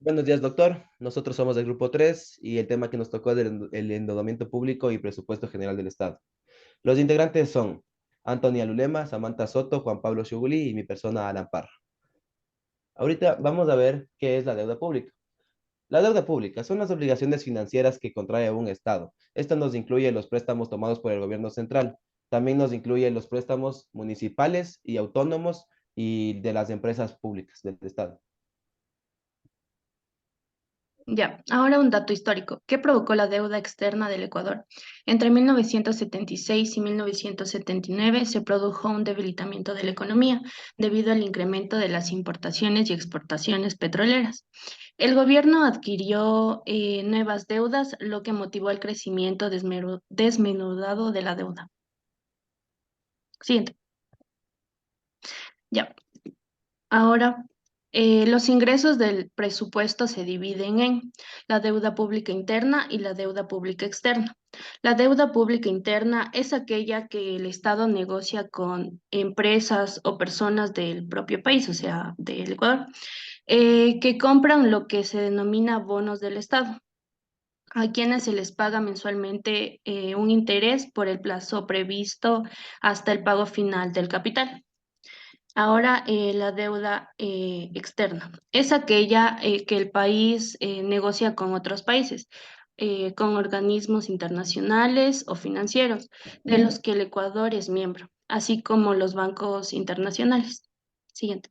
Buenos días, doctor. Nosotros somos del grupo 3 y el tema que nos tocó es el endeudamiento público y presupuesto general del Estado. Los integrantes son Antonia Lulema, Samantha Soto, Juan Pablo Shuguli y mi persona Alan Parra. Ahorita vamos a ver qué es la deuda pública. La deuda pública son las obligaciones financieras que contrae un Estado. Esto nos incluye los préstamos tomados por el gobierno central. También nos incluye los préstamos municipales y autónomos y de las empresas públicas del Estado. Ya, ahora un dato histórico. ¿Qué provocó la deuda externa del Ecuador? Entre 1976 y 1979 se produjo un debilitamiento de la economía debido al incremento de las importaciones y exportaciones petroleras. El gobierno adquirió nuevas deudas, lo que motivó el crecimiento desmenudado de la deuda. Siguiente. Ya. Ahora, los ingresos del presupuesto se dividen en la deuda pública interna y la deuda pública externa. La deuda pública interna es aquella que el Estado negocia con empresas o personas del propio país, o sea, del Ecuador, que compran lo que se denomina bonos del Estado, a quienes se les paga mensualmente un interés por el plazo previsto hasta el pago final del capital. Ahora, la deuda externa es aquella que el país negocia con otros países, con organismos internacionales o financieros, de los que el Ecuador es miembro, así como los bancos internacionales. Siguiente.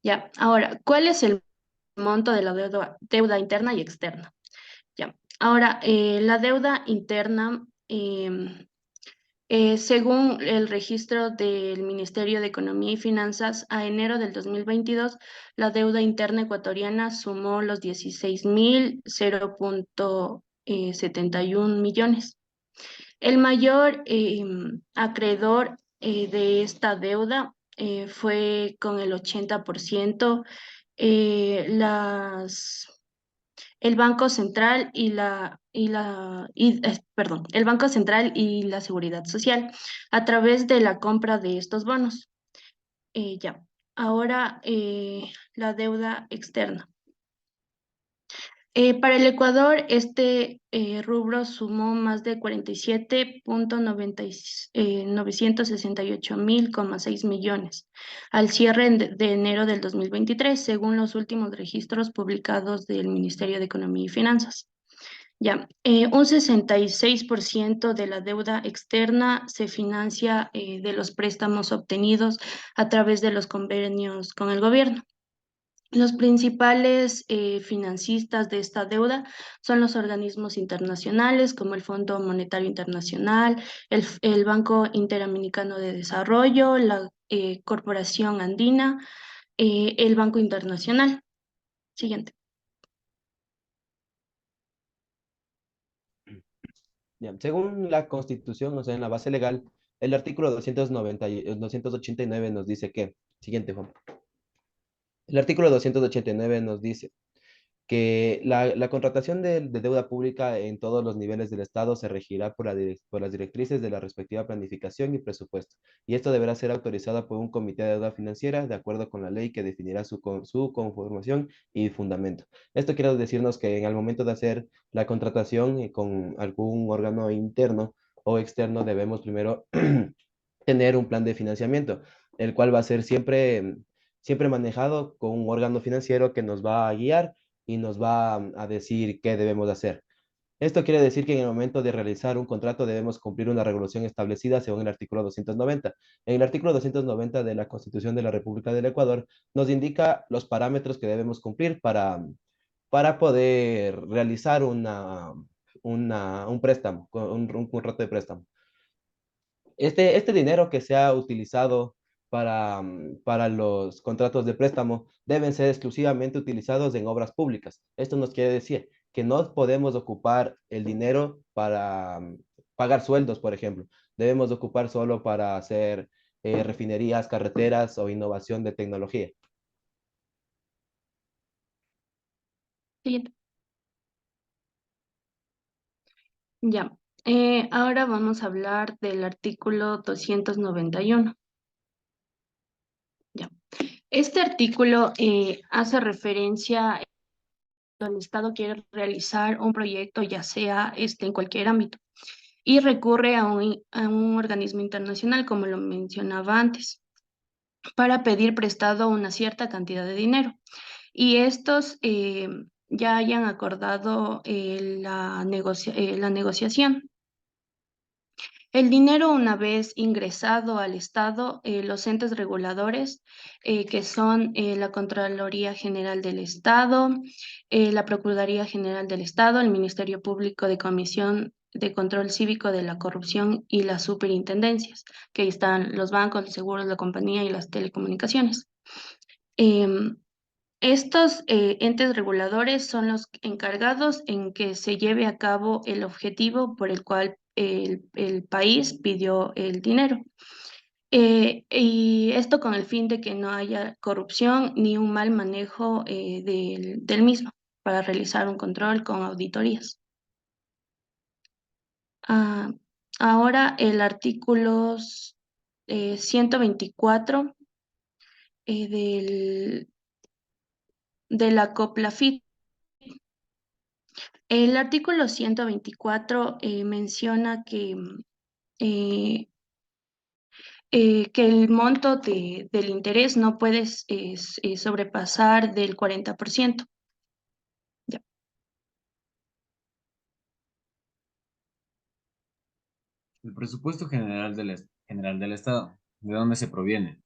Ya, ahora, ¿cuál es el monto de la deuda interna y externa? Ya, ahora, la deuda interna según el registro del Ministerio de Economía y Finanzas, a enero del 2022, la deuda interna ecuatoriana sumó los 16.071 millones. El mayor acreedor de esta deuda fue con el 80%, las el Banco Central el Banco Central y la Seguridad Social a través de la compra de estos bonos. Ya. Ahora, la deuda externa. Para el Ecuador, este rubro sumó más de 47.968.6 millones al cierre de enero del 2023, según los últimos registros publicados del Ministerio de Economía y Finanzas. Ya, un 66% de la deuda externa se financia de los préstamos obtenidos a través de los convenios con el gobierno. Los principales financistas de esta deuda son los organismos internacionales como el Fondo Monetario Internacional, el Banco Interamericano de Desarrollo, la Corporación Andina, el Banco Internacional. Siguiente. Ya, según la Constitución, o sea, en la base legal, el artículo 289 nos dice que, siguiente, Juan. El artículo 289 nos dice que la contratación de deuda pública en todos los niveles del Estado se regirá por las directrices de la respectiva planificación y presupuesto, y esto deberá ser autorizado por un comité de deuda financiera de acuerdo con la ley que definirá su conformación y fundamento. Esto quiere decirnos que en el momento de hacer la contratación con algún órgano interno o externo debemos primero tener un plan de financiamiento, el cual va a ser siempre manejado con un órgano financiero que nos va a guiar y nos va a decir qué debemos hacer. Esto quiere decir que en el momento de realizar un contrato debemos cumplir una regulación establecida según el artículo 290. En el artículo 290 de la Constitución de la República del Ecuador nos indica los parámetros que debemos cumplir para poder realizar un préstamo, un contrato de préstamo. Este dinero que se ha utilizado para los contratos de préstamo deben ser exclusivamente utilizados en obras públicas. Esto nos quiere decir que no podemos ocupar el dinero para pagar sueldos, por ejemplo. Debemos ocupar solo para hacer refinerías, carreteras o innovación de tecnología. Siguiente. Ya. Ahora vamos a hablar del artículo 291. Ya. Este artículo hace referencia cuando el Estado quiere realizar un proyecto, ya sea en cualquier ámbito, y recurre a un organismo internacional, como lo mencionaba antes, para pedir prestado una cierta cantidad de dinero. Y estos ya hayan acordado la negociación. El dinero, una vez ingresado al Estado, los entes reguladores, que son la Contraloría General del Estado, la Procuraduría General del Estado, el Ministerio Público de Comisión de Control Cívico de la Corrupción y las superintendencias, que ahí están los bancos, los seguros, la compañía y las telecomunicaciones. Em, Estos entes reguladores son los encargados en que se lleve a cabo el objetivo por el cual el país pidió el dinero. Y esto con el fin de que no haya corrupción ni un mal manejo del mismo para realizar un control con auditorías. Ah, ahora el artículo 124 de la COPLAFIT. El artículo 124 menciona eh, que el monto del interés no puede sobrepasar del 40%. Ya. El presupuesto general del Estado, ¿de dónde se proviene?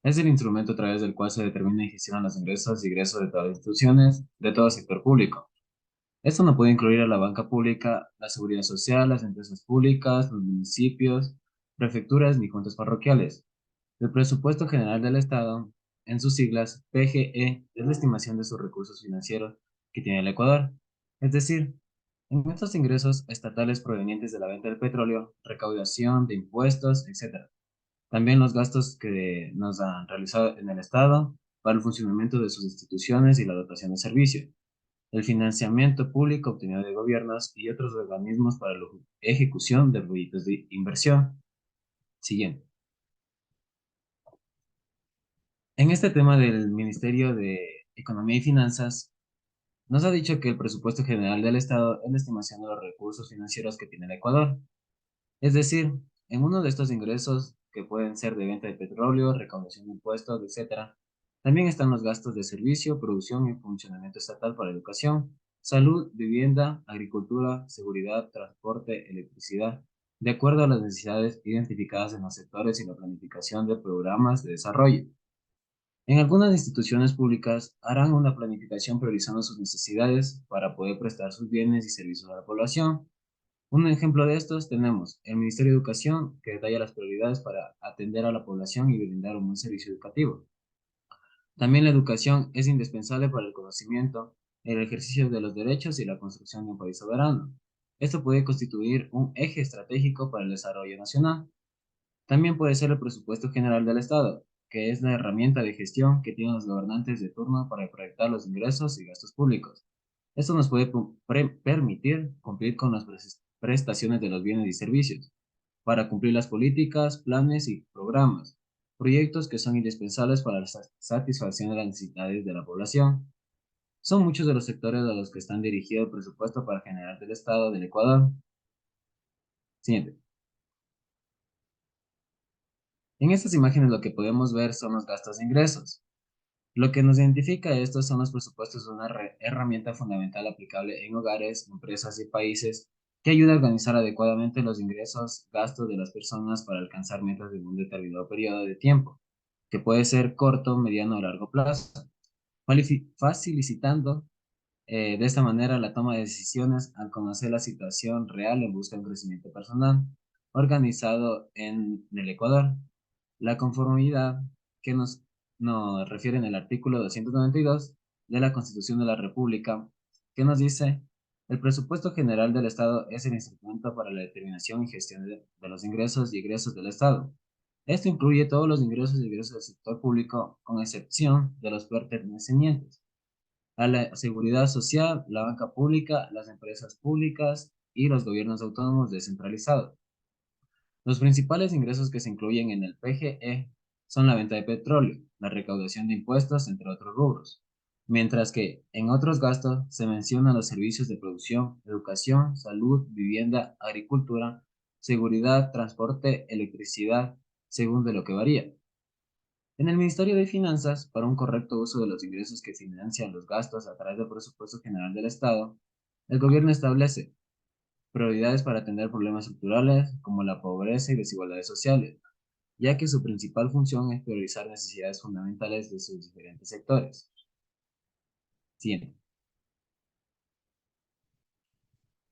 Es el instrumento a través del cual se determina y gestionan los ingresos y egresos de todas las instituciones, de todo sector público. Esto no puede incluir a la banca pública, la seguridad social, las empresas públicas, los municipios, prefecturas ni juntas parroquiales. El presupuesto general del Estado, en sus siglas PGE, es la estimación de sus recursos financieros que tiene el Ecuador. Es decir, en estos ingresos estatales provenientes de la venta del petróleo, recaudación de impuestos, etc. También los gastos que nos han realizado en el Estado para el funcionamiento de sus instituciones y la dotación de servicios, el financiamiento público obtenido de gobiernos y otros organismos para la ejecución de proyectos de inversión. Siguiente. En este tema del Ministerio de Economía y Finanzas, nos ha dicho que el presupuesto general del Estado es la estimación de los recursos financieros que tiene el Ecuador. Es decir, en uno de estos ingresos, que pueden ser de venta de petróleo, recaudación de impuestos, etc., también están los gastos de servicio, producción y funcionamiento estatal para educación, salud, vivienda, agricultura, seguridad, transporte, electricidad, de acuerdo a las necesidades identificadas en los sectores y la planificación de programas de desarrollo. En algunas instituciones públicas harán una planificación priorizando sus necesidades para poder prestar sus bienes y servicios a la población. Un ejemplo de estos tenemos el Ministerio de Educación, que detalla las prioridades para atender a la población y brindar un buen servicio educativo. También la educación es indispensable para el conocimiento, el ejercicio de los derechos y la construcción de un país soberano. Esto puede constituir un eje estratégico para el desarrollo nacional. También puede ser el presupuesto general del Estado, que es la herramienta de gestión que tienen los gobernantes de turno para proyectar los ingresos y gastos públicos. Esto nos puede permitir cumplir con las prestaciones de los bienes y servicios, para cumplir las políticas, planes y programas, proyectos que son indispensables para la satisfacción de las necesidades de la población. Son muchos de los sectores a los que están dirigidos el presupuesto para generar del Estado del Ecuador. Siguiente. En estas imágenes lo que podemos ver son los gastos e ingresos. Lo que nos identifica estos son los presupuestos de una herramienta fundamental aplicable en hogares, empresas y países que ayuda a organizar adecuadamente los ingresos, gastos de las personas para alcanzar metas en un determinado periodo de tiempo, que puede ser corto, mediano o largo plazo, facilitando de esta manera la toma de decisiones al conocer la situación real en busca de un crecimiento personal organizado en el Ecuador. La conformidad que nos refiere en el artículo 292 de la Constitución de la República, que nos dice, el presupuesto general del Estado es el instrumento para la determinación y gestión de los ingresos y egresos del Estado. Esto incluye todos los ingresos y egresos del sector público, con excepción de los pertenecientes a la seguridad social, la banca pública, las empresas públicas y los gobiernos autónomos descentralizados. Los principales ingresos que se incluyen en el PGE son la venta de petróleo, la recaudación de impuestos, entre otros rubros, mientras que en otros gastos se mencionan los servicios de producción, educación, salud, vivienda, agricultura, seguridad, transporte, electricidad, según de lo que varía. En el Ministerio de Finanzas, para un correcto uso de los ingresos que financian los gastos a través del presupuesto general del Estado, el gobierno establece prioridades para atender problemas estructurales como la pobreza y desigualdades sociales, ya que su principal función es priorizar necesidades fundamentales de sus diferentes sectores. Siguiente.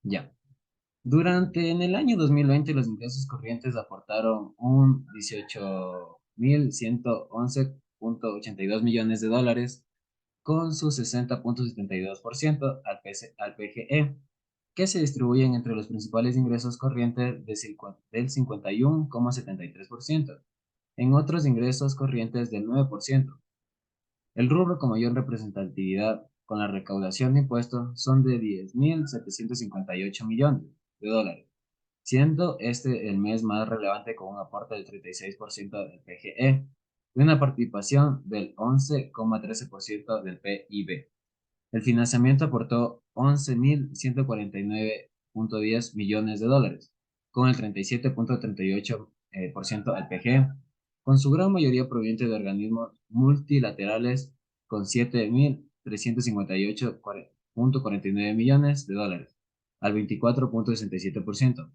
Ya. Durante en el año 2020 los ingresos corrientes aportaron un 18.111.82 millones de dólares con su 60.72% al PGE, que se distribuyen entre los principales ingresos corrientes del 51.73%, en otros ingresos corrientes del 9%. El rubro con mayor representatividad con la recaudación de impuestos son de 10.758 millones de dólares, siendo este el mes más relevante con un aporte del 36% del PGE y una participación del 11.13% del PIB. El financiamiento aportó 11.149.10 millones de dólares, con el 37.38% al PG, con su gran mayoría proveniente de organismos multilaterales, con 7.358.49 millones de dólares, al 24.67%.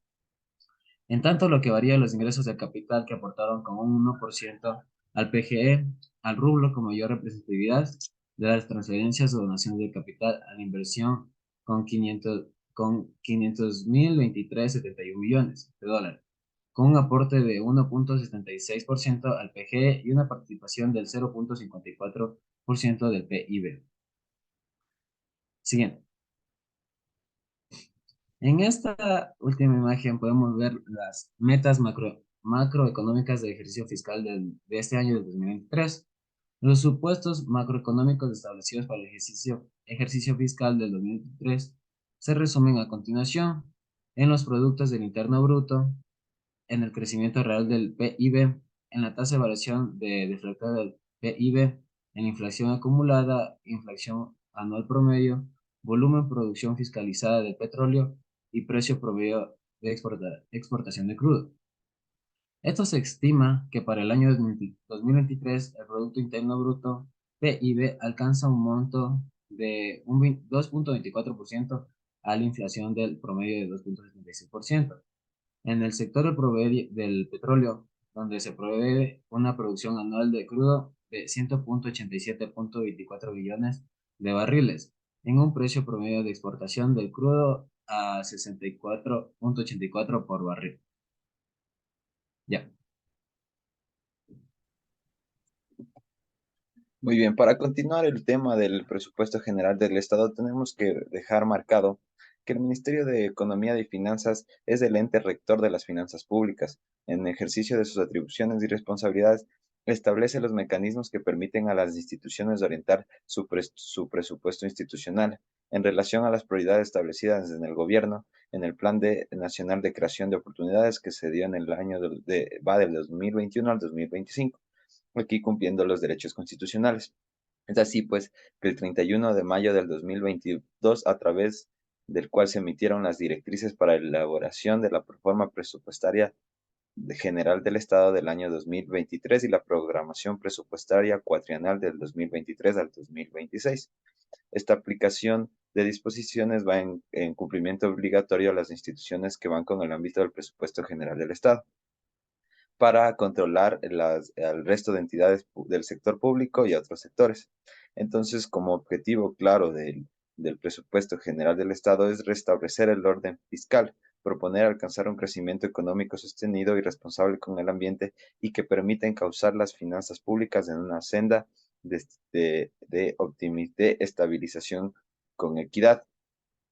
En tanto, lo que varía los ingresos del capital que aportaron con un 1% al PGE, al rublo con mayor representatividad de las transferencias o donaciones de capital a la inversión con 500.023.71 millones de dólares, con un aporte de 1.76% al PGE y una participación del 0.54% del PIB. Siguiente. En esta última imagen podemos ver las metas macroeconómicas del ejercicio fiscal de este año de 2023. Los supuestos macroeconómicos establecidos para el ejercicio fiscal del 2023 se resumen a continuación en los productos del interno bruto, en el crecimiento real del PIB, en la tasa de variación de deflación del PIB, en la inflación acumulada, inflación anual promedio, volumen producción fiscalizada del petróleo y precio promedio de exportación de crudo. Esto se estima que para el año 2023 el Producto Interno Bruto PIB alcanza un monto de un 2.24% a la inflación del promedio de 2.76%. En el sector del petróleo, donde se prevé una producción anual de crudo de 100.87.24 billones de barriles, en un precio promedio de exportación del crudo a 64.84 por barril. Ya. Muy bien, para continuar el tema del presupuesto general del Estado, tenemos que dejar marcado que el Ministerio de Economía y Finanzas es el ente rector de las finanzas públicas. En ejercicio de sus atribuciones y responsabilidades, establece los mecanismos que permiten a las instituciones orientar su presupuesto institucional en relación a las prioridades establecidas en el gobierno, en el Nacional de Creación de Oportunidades que se dio en el año va del 2021 al 2025, aquí cumpliendo los derechos constitucionales. Es así, pues, que el 31 de mayo del 2022, a través del cual se emitieron las directrices para la elaboración de la proforma presupuestaria general del Estado del año 2023 y la programación presupuestaria cuatrienal del 2023 al 2026. Esta aplicación de disposiciones va en cumplimiento obligatorio a las instituciones que van con el ámbito del presupuesto general del Estado, para controlar al resto de entidades del sector público y a otros sectores. Entonces, como objetivo claro del presupuesto general del Estado es restablecer el orden fiscal, proponer alcanzar un crecimiento económico sostenido y responsable con el ambiente y que permita encauzar las finanzas públicas en una senda de estabilización con equidad.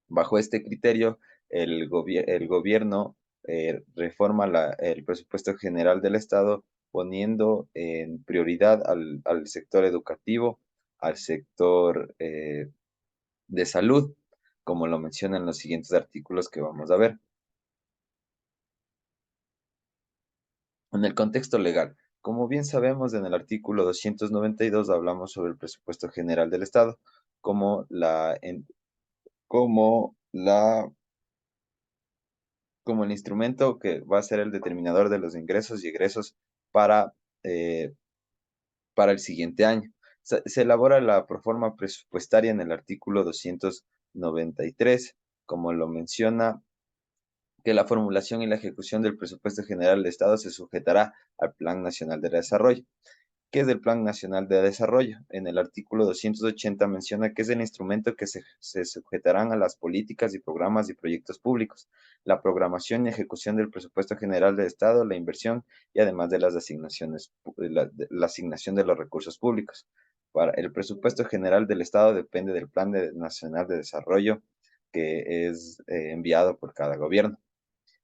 Bajo este criterio, el gobierno reforma el presupuesto general del Estado poniendo en prioridad al sector educativo, al sector de salud, como lo mencionan los siguientes artículos que vamos a ver. En el contexto legal, Como bien sabemos, en el artículo 292 hablamos sobre el presupuesto general del Estado como como la, como el instrumento que va a ser el determinador de los ingresos y egresos para, eh, para el siguiente año. Se elabora la proforma presupuestaria en el artículo 293, como lo menciona, que la formulación y la ejecución del presupuesto general del Estado se sujetará al Plan Nacional de Desarrollo. ¿Qué es el Plan Nacional de Desarrollo? En el artículo 280 menciona que es el instrumento que se sujetarán a las políticas y programas y proyectos públicos, la programación y ejecución del presupuesto general del Estado, la inversión y además de las asignaciones, la asignación de los recursos públicos. Para el presupuesto general del Estado depende del Nacional de Desarrollo que es enviado por cada gobierno.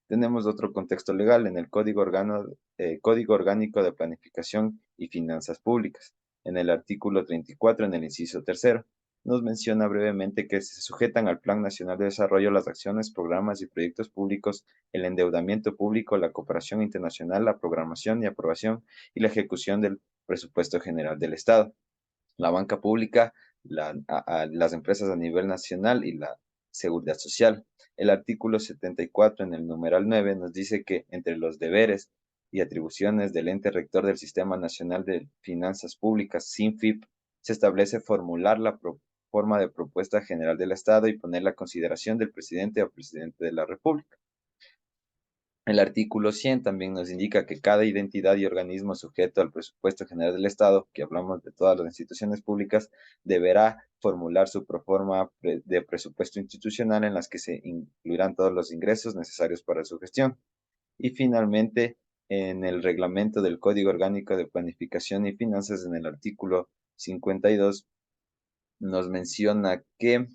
Tenemos otro contexto legal en el Código Orgánico de Planificación y Finanzas Públicas. En el artículo 34, en el inciso tercero, nos menciona brevemente que se sujetan al Plan Nacional de Desarrollo las acciones, programas y proyectos públicos, el endeudamiento público, la cooperación internacional, la programación y aprobación y la ejecución del presupuesto general del Estado, la banca pública, las empresas a nivel nacional y la seguridad social. El artículo 74 en el numeral 9 nos dice que entre los deberes y atribuciones del ente rector del Sistema Nacional de Finanzas Públicas, SINFIP, se establece formular la forma de propuesta general del Estado y poner la consideración del presidente o presidente de la República. El artículo 100 también nos indica que cada identidad y organismo sujeto al presupuesto general del Estado, que hablamos de todas las instituciones públicas, deberá formular su proforma de presupuesto institucional en las que se incluirán todos los ingresos necesarios para su gestión. Y finalmente, en el reglamento del Código Orgánico de Planificación y Finanzas, en el artículo 52, nos menciona que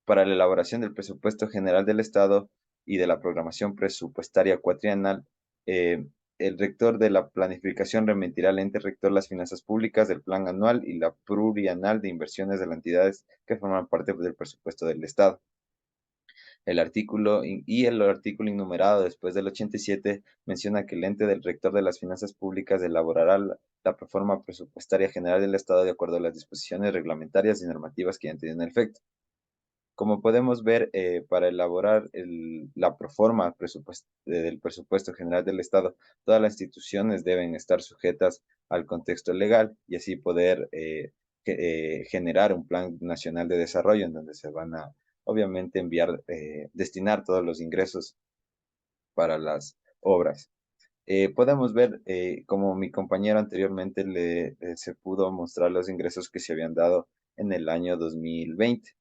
para la elaboración del presupuesto general del Estado y de la programación presupuestaria cuatrienal, eh, el rector de la planificación remitirá al ente rector las finanzas públicas del plan anual y la plurianual de inversiones de las entidades que forman parte del presupuesto del Estado. El artículo innumerado después del 87 menciona que el ente del rector de las finanzas públicas elaborará la proforma presupuestaria general del Estado de acuerdo a las disposiciones reglamentarias y normativas que ya tienen efecto. Como podemos ver, para elaborar la proforma del presupuesto general del Estado, todas las instituciones deben estar sujetas al contexto legal y así poder generar un plan nacional de desarrollo en donde se van a, obviamente, destinar todos los ingresos para las obras. Podemos ver, como mi compañero anteriormente se pudo mostrar los ingresos que se habían dado en el año 2020.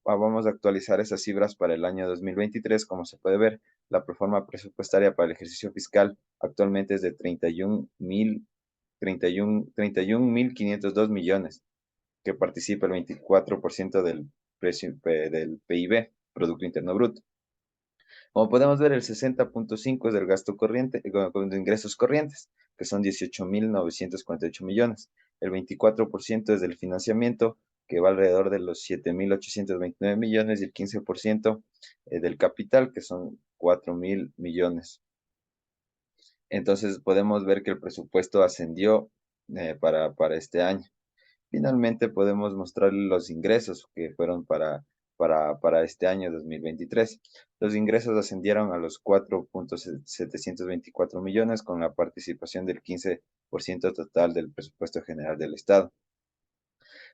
Vamos a actualizar esas cifras para el año 2023. Como se puede ver, la proforma presupuestaria para el ejercicio fiscal actualmente es de 31.502 millones, que participa el 24% del PIB, Producto Interno Bruto. Como podemos ver, el 60.5 es del gasto corriente, de ingresos corrientes, que son 18.948 millones. El 24% es del financiamiento, que va alrededor de los 7.829 millones, y el 15% del capital, que son 4.000 millones. Entonces podemos ver que el presupuesto ascendió para este año. Finalmente podemos mostrar los ingresos que fueron para este año 2023. Los ingresos ascendieron a los 4.724 millones con la participación del 15% total del presupuesto general del Estado.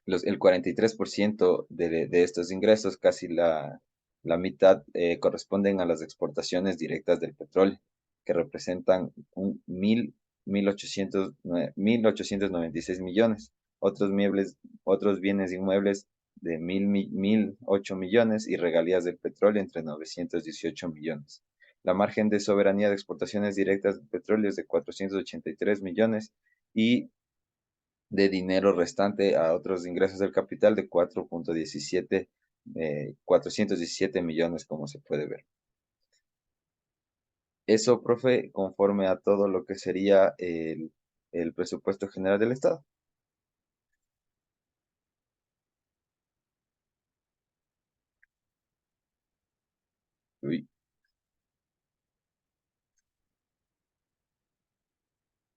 El 43% de estos ingresos, casi la mitad, corresponden a las exportaciones directas del petróleo, que representan 1.896 millones. Otros bienes inmuebles de 1.008 millones y regalías del petróleo entre 918 millones. La margen de soberanía de exportaciones directas del petróleo es de 483 millones y de dinero restante a otros ingresos del capital de 417 millones, como se puede ver. Eso, profe, conforme a todo lo que sería el presupuesto general del Estado.